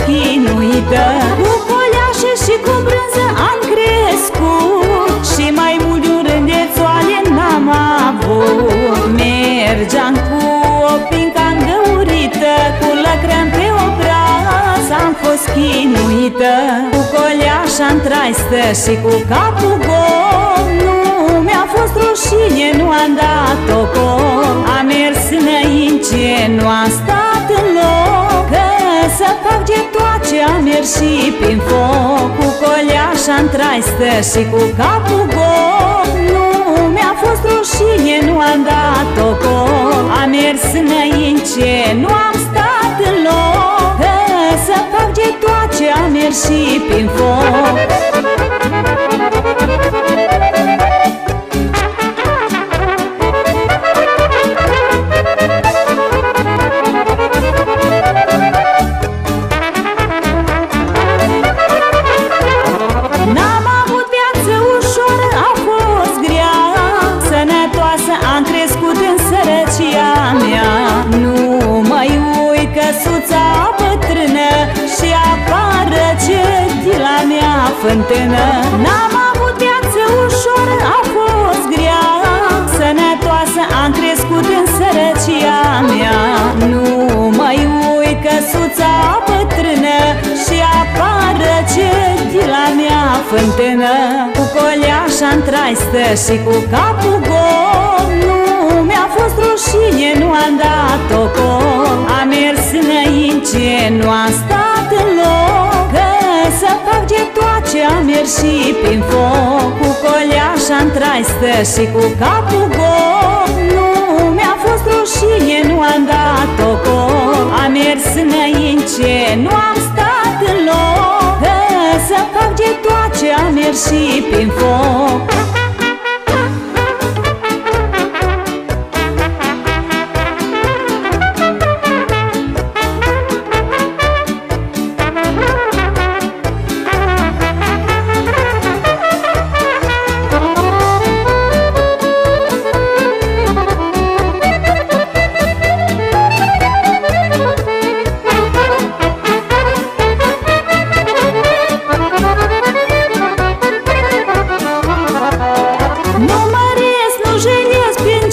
chinuită. Cu coleașe și cu brânză am crescut și mai mult de un rând de țoale n-am avut. Mergeam cu o pincă îngăurită, cu lăcrăm pe obraz am fost chinuită. Cu coleașa-n traistă și cu capul gol, nu mi-a fost rușine, nu am dat-o col. Am mers înainte, nu am stat în loc, că să fac getoace am mers și prin foc. Cu coleașa-n traistă și cu capul gol, nu mi-a fost rușine, nu am dat-o col. Am mers înainte, nu am stat în loc, că să fac getoace am mers și prin foc. N-am avut viață ușoară, a fost grea, sănătoasă am crescut în sărăcia mea. Nu mai uit căsuța bătrână și apară ce de la mea fântână. N-am avut viață ușoară, a fost grea, sănătoasă am crescut în sărăcia mea. Nu mai uit căsuța bătrână și apară ce de la mea fântână. Cu coleașa-n traistă și cu capul gol, nu mi-a fost rușine, nu am dat-o col. Am mers înainte, nu am stat în loc, că să fac getoace am mers și prin foc. Cu coleașa-n traistă și cu capul gol, nu mi-a fost rușine, nu am dat-o col. Am mers înainte, nu am stat în loc, că să fac getoace am mers și prin foc.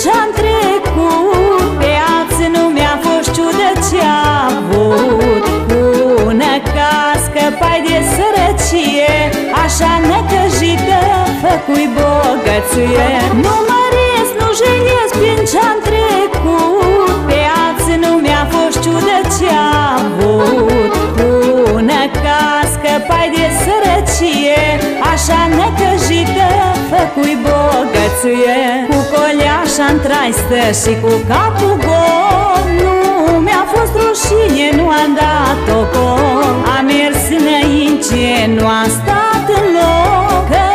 Ce-am trecut, pe alții nu mi-a fost ciudă ce-a avut. Cu năcaz scăpai de sărăcie, așa necăjită făcui bogăție. Nu măresc, nu jelesc prin ce-am trecut, pe alții nu mi-a fost ciudă ce-a avut. Cu năcaz scăpai de sărăcie, așa necăjită făcui bogăție. Cu coleașa-n traistă și cu capul gol, nu mi-a fost rușine, nu am dat-o col. Am mers înainte, nu am stat în loc, că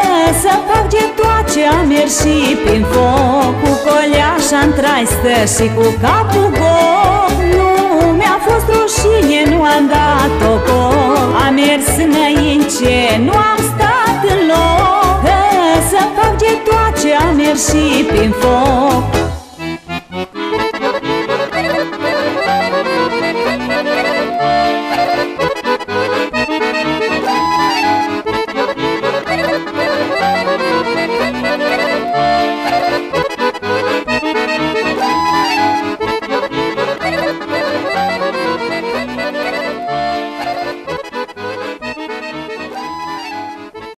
să fac getoace am mers și prin foc. Cu coleașa-n traistă și cu capul gol, nu mi-a fost rușine, nu am dat-o col. Am mers înainte, nu am stat în loc, că să fac getoace am mers și prin foc.